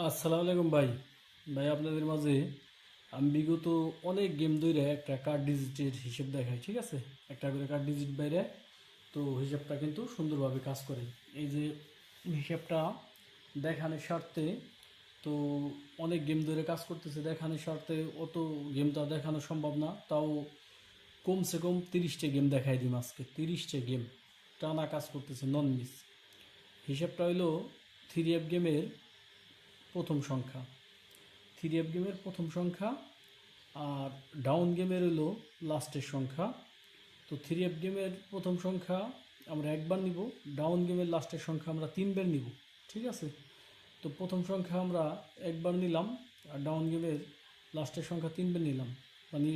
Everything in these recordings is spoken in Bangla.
আসসালামু আলাইকুম ভাই। আপনাদের মাঝে আমি বিগত অনেক গেম ধরে একটা কার্ড ডিজিটের হিসেব দেখাই, ঠিক আছে? একটা করে কার্ড ডিজিট বাইরে, তো হিসাবটা কিন্তু সুন্দরভাবে কাজ করে। এই যে হিসাবটা দেখানোর স্বার্থে, তো অনেক গেম ধরে কাজ করতেছে দেখানোর স্বার্থে, অত গেমটা দেখানো সম্ভব না, তাও কমসে কম 30টা গেম দেখাই দিম আজকে। 30টা গেম টানা কাজ করতেছে নন মিস। হিসাবটা হইলো থ্রি এফ গেমের প্রথম সংখ্যা, থ্রি এফ গেমের প্রথম সংখ্যা, আর ডাউন গেমের হলো লাস্টের সংখ্যা। তো থ্রি এফ গেমের প্রথম সংখ্যা আমরা একবার নিব, ডাউন গেমের লাস্টের সংখ্যা আমরা তিনবার নিব, ঠিক আছে? তো প্রথম সংখ্যা আমরা একবার নিলাম, আর ডাউন গেমের লাস্টের সংখ্যা তিনবার নিলাম। মানে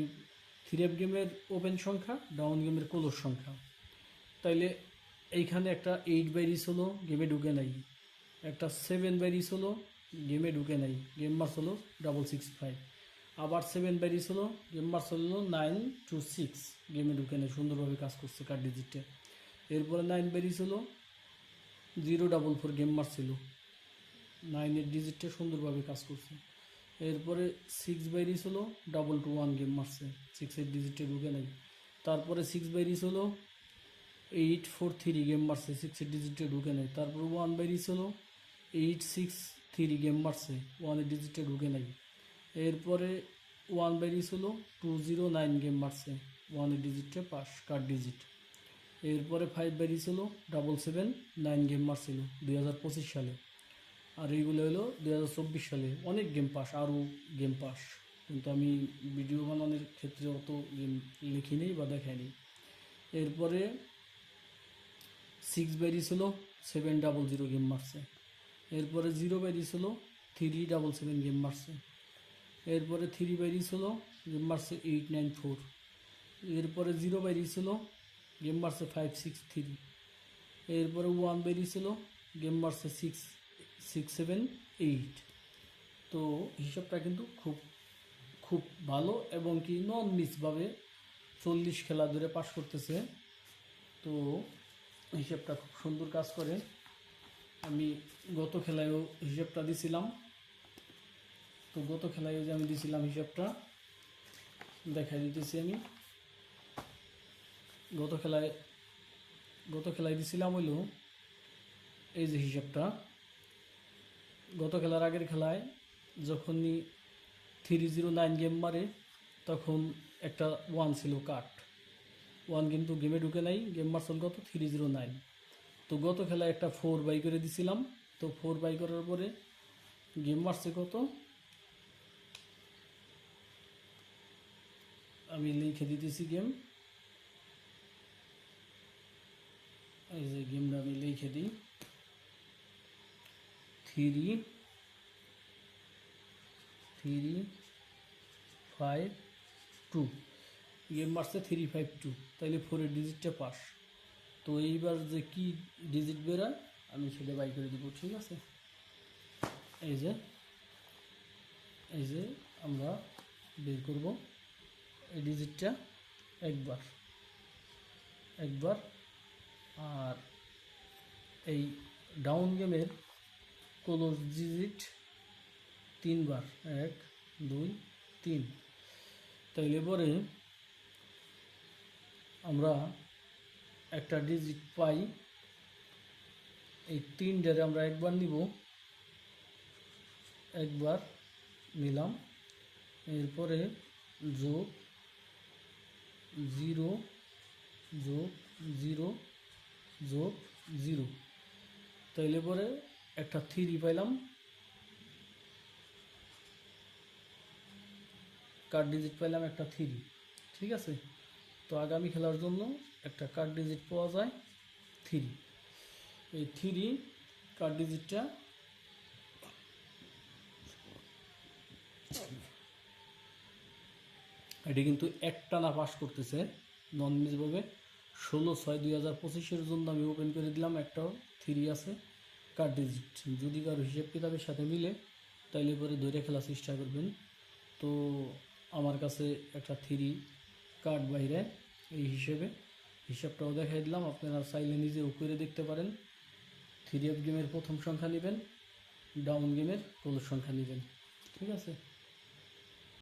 থ্রি এফ গেমের ওপেন সংখ্যা, ডাউন গেমের ক্লোজ সংখ্যা। তাইলে এইখানে একটা 8 বাইরিস হলো, গেমে ঢুকে নাই। একটা 7 বাইরিস হলো, গেমে ঢুকে নাই, গেম মার্স হলো 665। আবার 7 বাইরিস হলো, গেম মার্স হলো 926, গেমে ঢুকে নাই, সুন্দরভাবে কাজ করছে কার্ড ডিজিটে। এরপরে 9 বাইরিস হলো 044, গেম মারছিল, 9-এর ডিজিটটা সুন্দরভাবে কাজ করছে। এরপরে 6 বাইরিস হলো 221, গেম মারছে, 6-এর ডিজিটে ঢুকে নাই। তারপরে 6 বাইরিস হলো 843, গেম মারছে, 6-এর ডিজিটে ঢুকে নাই। তারপর 1 বাইরিস হলো 863, গেম মারছে, 1-এর ডিজিটে ঢুকে নাই। এরপরে 1 বাইরিস হলো 209, গেম মারছে, 1-এর ডিজিটে পাস কার্ড ডিজিট। এরপরে 5 বাইরিস হলো 779, গেম মারছিল 2025 সালে। আর এইগুলো হলো 2024 সালে। অনেক গেম পাস, আরও গেম পাস, কিন্তু আমি ভিডিও বানানোর ক্ষেত্রে অত গেম লিখিনি বা দেখাইনি। এরপরে 6 বাইরিস হলো 700, গেম মারছে। এরপরে 0 বাইরিস হলো 377, গেম মারছে। এরপরে 3 বাইরিস হলো, গেম মারছে 894। এরপরে 0 বাইরিস হলো, গেম মারছে 563। এরপরে 1 বাইরিস হলো, গেম মারছে 6678। তো হিসাবটা কিন্তু খুব খুব ভালো, এবং কি নন মিসভাবে 40 খেলা ধরে পাস করতেছে। তো হিসাবটা খুব সুন্দর কাজ করে। আমি গত খেলায়ও হিসাবটা দিছিলাম, তো গত খেলায়ও যে আমি দিছিলাম হিসাবটা দেখা দিতেছি আমি। গত খেলায় গত খেলায় দিছিলাম হইলো এই যে হিসাবটা। গত খেলার আগের খেলায় যখনই 309 গেম মারে, তখন একটা 1 ছিল কাট, 1 কিন্তু গেমে ঢুকে নাই, গেম মারছিল কত 309। তো গত খেলায় একটা 4 বাই করে দিছিলাম, তো 4 বাই করার পরে গেম মারছে কত, আমি লিখে দিতেছি গেম। এই যে গেমটা আমি লিখে দিই, 352, গেম মারছে 352, তাইলে 4-এর ডিজিটটা পাস। তো এইবার যে কি ডিজিট বেরোয় আমি সেটা বাই করে দেবো, ঠিক আছে? এই যে এই যে আমরা বের করব এই ডিজিটটা একবার একবার, আর এই ডাউন গেমের ক্লোজ ডিজিট তিনবার, 1 2 3। তাইলে পরে আমরা একটা ডিজিট পাই, এই তিনটারে আমরা একবার নিব, একবার নিলাম। এরপরে যোগ 0 যোগ 0 যোগ 0, তাইলে পরে একটা 3 পাইলাম, কার্ড ডিজিট পাইলাম একটা 3, ঠিক আছে? তো আগামী খেলার জন্য একটা কার্ড ডিজিট পাওয়া যায় 3। এই 3 কার্ড ডিজিটটা এটি কিন্তু একটানা পাস করতেছে নন মিসভাবে। 16/6/2025 জন্য আমি ওপেন করে দিলাম, একটাও 3 আছে কার্ড ডিজিট। যদি কারো হিসেব কিতাবের সাথে মিলে তাইলে পরে ধরে খেলার চেষ্টা করবেন। তো আমার কাছে একটা 3 কার্ড বাইরে, এই হিসাবটাও দেখাই দিলাম, আপনারা চাইলে নিজেও করে দেখতে পারেন। 3 এফ গেমের প্রথম সংখ্যা নেবেন, ডাউন গেমের প্রদর্শনটা নেবেন। ঠিক আছে।